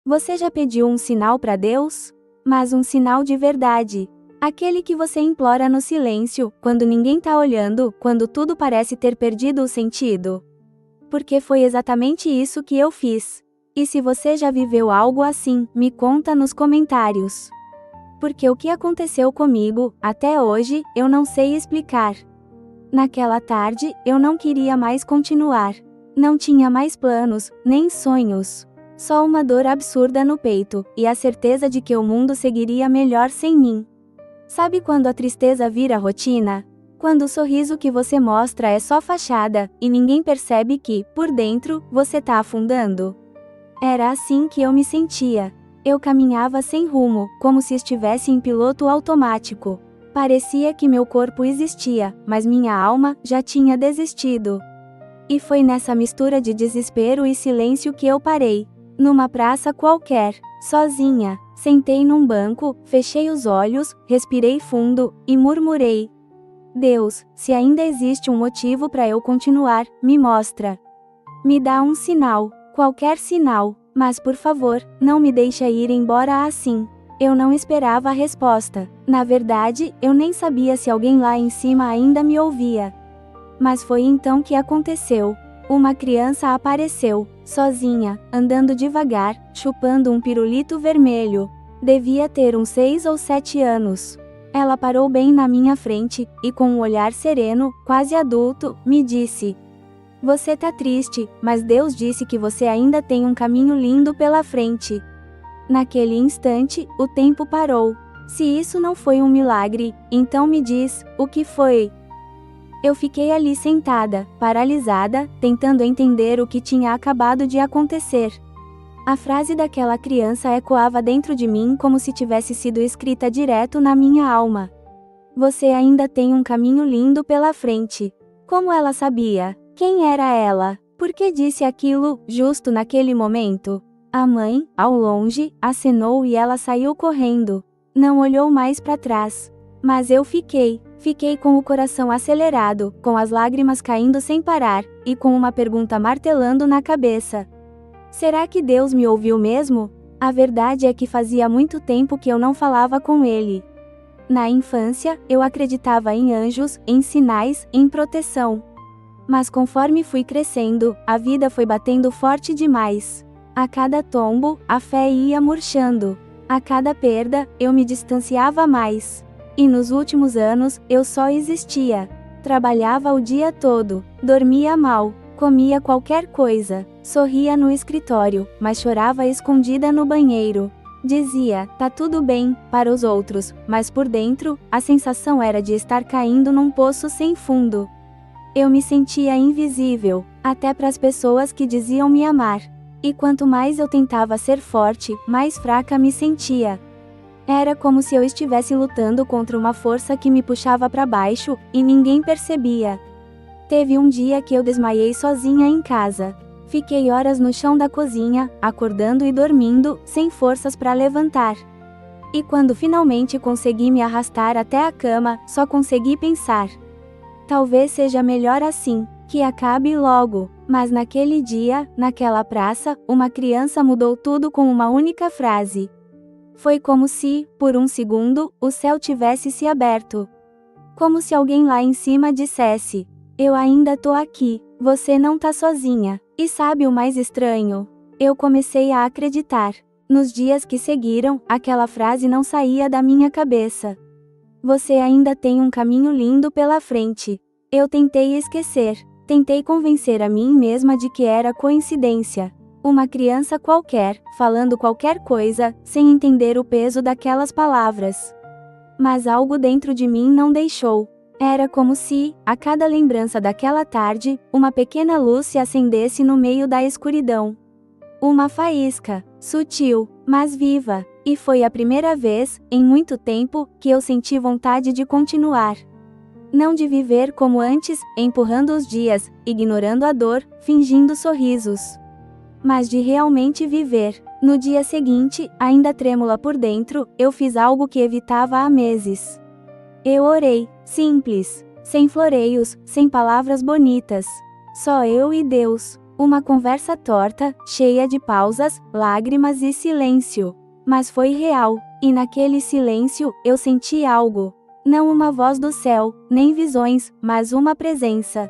Você já pediu um sinal para Deus? Mas um sinal de verdade. Aquele que você implora no silêncio, quando ninguém tá olhando, quando tudo parece ter perdido o sentido. Porque foi exatamente isso que eu fiz. E se você já viveu algo assim, me conta nos comentários. Porque o que aconteceu comigo, até hoje, eu não sei explicar. Naquela tarde, eu não queria mais continuar. Não tinha mais planos, nem sonhos. Só uma dor absurda no peito, e a certeza de que o mundo seguiria melhor sem mim. Sabe quando a tristeza vira rotina? Quando o sorriso que você mostra é só fachada, e ninguém percebe que, por dentro, você tá afundando? Era assim que eu me sentia. Eu caminhava sem rumo, como se estivesse em piloto automático. Parecia que meu corpo existia, mas minha alma já tinha desistido. E foi nessa mistura de desespero e silêncio que eu parei. Numa praça qualquer, sozinha, sentei num banco, fechei os olhos, respirei fundo, e murmurei: Deus, se ainda existe um motivo para eu continuar, me mostra. Me dá um sinal, qualquer sinal, mas por favor, não me deixa ir embora assim. Eu não esperava a resposta. Na verdade, eu nem sabia se alguém lá em cima ainda me ouvia. Mas foi então que aconteceu. Uma criança apareceu, sozinha, andando devagar, chupando um pirulito vermelho. Devia ter uns 6 ou 7 anos. Ela parou bem na minha frente, e com um olhar sereno, quase adulto, me disse: Você tá triste, mas Deus disse que você ainda tem um caminho lindo pela frente. Naquele instante, o tempo parou. Se isso não foi um milagre, então me diz, o que foi? Eu fiquei ali sentada, paralisada, tentando entender o que tinha acabado de acontecer. A frase daquela criança ecoava dentro de mim como se tivesse sido escrita direto na minha alma. Você ainda tem um caminho lindo pela frente. Como ela sabia? Quem era ela? Por que disse aquilo, justo naquele momento? A mãe, ao longe, acenou e ela saiu correndo. Não olhou mais para trás. Mas eu fiquei com o coração acelerado, com as lágrimas caindo sem parar, e com uma pergunta martelando na cabeça. Será que Deus me ouviu mesmo? A verdade é que fazia muito tempo que eu não falava com Ele. Na infância, eu acreditava em anjos, em sinais, em proteção. Mas conforme fui crescendo, a vida foi batendo forte demais. A cada tombo, a fé ia murchando. A cada perda, eu me distanciava mais. E nos últimos anos, eu só existia. Trabalhava o dia todo, dormia mal, comia qualquer coisa, sorria no escritório, mas chorava escondida no banheiro. Dizia, tá tudo bem, para os outros, mas por dentro, a sensação era de estar caindo num poço sem fundo. Eu me sentia invisível, até para as pessoas que diziam me amar. E quanto mais eu tentava ser forte, mais fraca me sentia. Era como se eu estivesse lutando contra uma força que me puxava para baixo, e ninguém percebia. Teve um dia que eu desmaiei sozinha em casa. Fiquei horas no chão da cozinha, acordando e dormindo, sem forças para levantar. E quando finalmente consegui me arrastar até a cama, só consegui pensar: talvez seja melhor assim, que acabe logo. Mas naquele dia, naquela praça, uma criança mudou tudo com uma única frase. Foi como se, por um segundo, o céu tivesse se aberto. Como se alguém lá em cima dissesse: eu ainda tô aqui, você não tá sozinha. E sabe o mais estranho? Eu comecei a acreditar. Nos dias que seguiram, aquela frase não saía da minha cabeça. Você ainda tem um caminho lindo pela frente. Eu tentei esquecer. Tentei convencer a mim mesma de que era coincidência. Uma criança qualquer, falando qualquer coisa, sem entender o peso daquelas palavras. Mas algo dentro de mim não deixou. Era como se, a cada lembrança daquela tarde, uma pequena luz se acendesse no meio da escuridão. Uma faísca, sutil, mas viva, e foi a primeira vez, em muito tempo, que eu senti vontade de continuar. Não de viver como antes, empurrando os dias, ignorando a dor, fingindo sorrisos. Mas de realmente viver. No dia seguinte, ainda trêmula por dentro, eu fiz algo que evitava há meses. Eu orei, simples, sem floreios, sem palavras bonitas. Só eu e Deus. Uma conversa torta, cheia de pausas, lágrimas e silêncio. Mas foi real, e naquele silêncio, eu senti algo. Não uma voz do céu, nem visões, mas uma presença.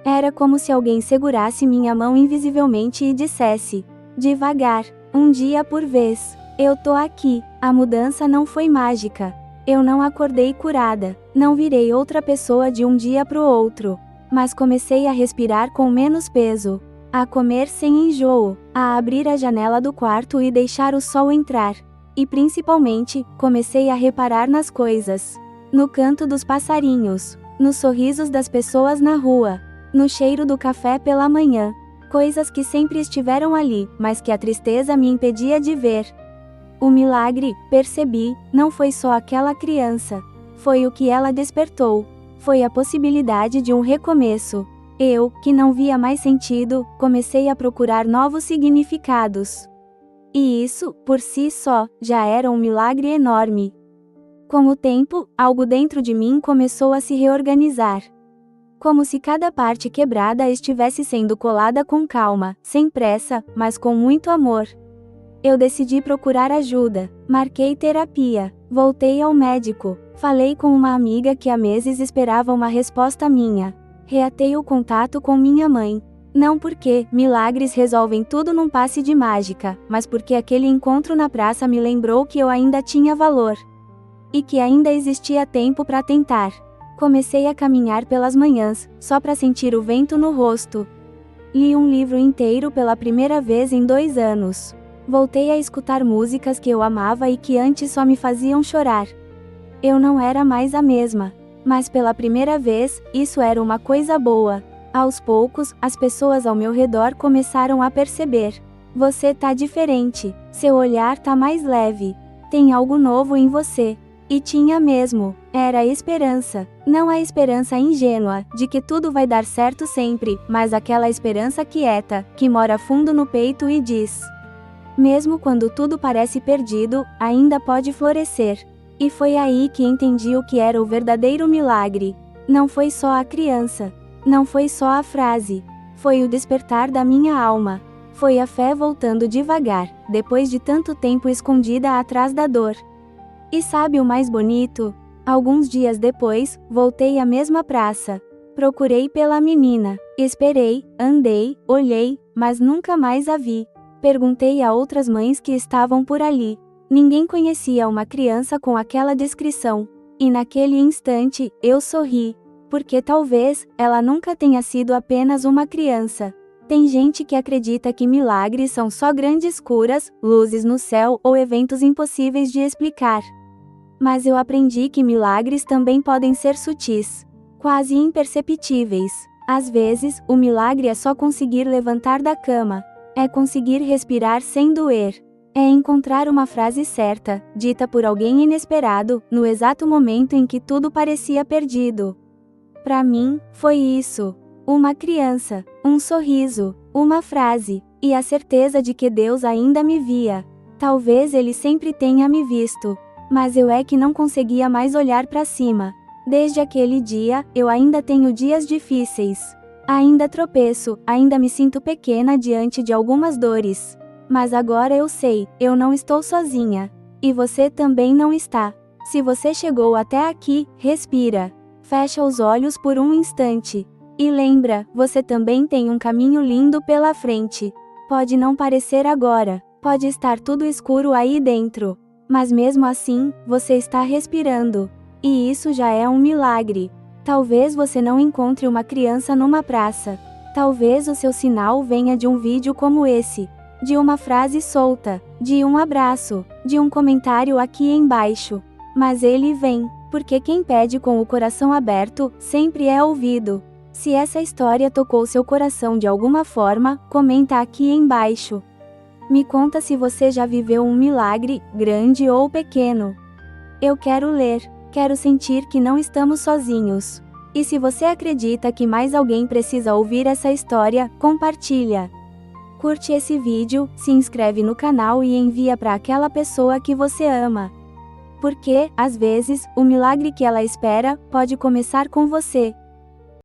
Era como se alguém segurasse minha mão invisivelmente e dissesse: devagar, um dia por vez. Eu tô aqui. A mudança não foi mágica. Eu não acordei curada, não virei outra pessoa de um dia pro outro. Mas comecei a respirar com menos peso, a comer sem enjoo, a abrir a janela do quarto e deixar o sol entrar. E principalmente, comecei a reparar nas coisas. No canto dos passarinhos, nos sorrisos das pessoas na rua, no cheiro do café pela manhã. Coisas que sempre estiveram ali, mas que a tristeza me impedia de ver. O milagre, percebi, não foi só aquela criança. Foi o que ela despertou. Foi a possibilidade de um recomeço. Eu, que não via mais sentido, comecei a procurar novos significados. E isso, por si só, já era um milagre enorme. Com o tempo, algo dentro de mim começou a se reorganizar. Como se cada parte quebrada estivesse sendo colada com calma, sem pressa, mas com muito amor. Eu decidi procurar ajuda, marquei terapia, voltei ao médico, falei com uma amiga que há meses esperava uma resposta minha. Reatei o contato com minha mãe. Não porque milagres resolvem tudo num passe de mágica, mas porque aquele encontro na praça me lembrou que eu ainda tinha valor. E que ainda existia tempo para tentar. Comecei a caminhar pelas manhãs, só para sentir o vento no rosto. Li um livro inteiro pela primeira vez em 2 anos. Voltei a escutar músicas que eu amava e que antes só me faziam chorar. Eu não era mais a mesma. Mas pela primeira vez, isso era uma coisa boa. Aos poucos, as pessoas ao meu redor começaram a perceber. Você tá diferente. Seu olhar tá mais leve. Tem algo novo em você. E tinha mesmo. Era a esperança. Não a esperança ingênua, de que tudo vai dar certo sempre, mas aquela esperança quieta, que mora fundo no peito e diz: mesmo quando tudo parece perdido, ainda pode florescer. E foi aí que entendi o que era o verdadeiro milagre. Não foi só a criança. Não foi só a frase. Foi o despertar da minha alma. Foi a fé voltando devagar, depois de tanto tempo escondida atrás da dor. E sabe o mais bonito? Alguns dias depois, voltei à mesma praça. Procurei pela menina. Esperei, andei, olhei, mas nunca mais a vi. Perguntei a outras mães que estavam por ali. Ninguém conhecia uma criança com aquela descrição. E naquele instante, eu sorri. Porque talvez, ela nunca tenha sido apenas uma criança. Tem gente que acredita que milagres são só grandes curas, luzes no céu ou eventos impossíveis de explicar. Mas eu aprendi que milagres também podem ser sutis, quase imperceptíveis. Às vezes, o milagre é só conseguir levantar da cama. É conseguir respirar sem doer. É encontrar uma frase certa, dita por alguém inesperado, no exato momento em que tudo parecia perdido. Para mim, foi isso. Uma criança, um sorriso, uma frase, e a certeza de que Deus ainda me via. Talvez Ele sempre tenha me visto, mas eu é que não conseguia mais olhar para cima. Desde aquele dia, eu ainda tenho dias difíceis. Ainda tropeço, ainda me sinto pequena diante de algumas dores. Mas agora eu sei, eu não estou sozinha. E você também não está. Se você chegou até aqui, respira. Fecha os olhos por um instante. E lembra, você também tem um caminho lindo pela frente. Pode não parecer agora, pode estar tudo escuro aí dentro. Mas mesmo assim, você está respirando. E isso já é um milagre. Talvez você não encontre uma criança numa praça. Talvez o seu sinal venha de um vídeo como esse. De uma frase solta. De um abraço. De um comentário aqui embaixo. Mas ele vem, porque quem pede com o coração aberto, sempre é ouvido. Se essa história tocou seu coração de alguma forma, comenta aqui embaixo. Me conta se você já viveu um milagre, grande ou pequeno. Eu quero ler. Quero sentir que não estamos sozinhos. E se você acredita que mais alguém precisa ouvir essa história, compartilha. Curte esse vídeo, se inscreve no canal e envia para aquela pessoa que você ama. Porque, às vezes, o milagre que ela espera, pode começar com você.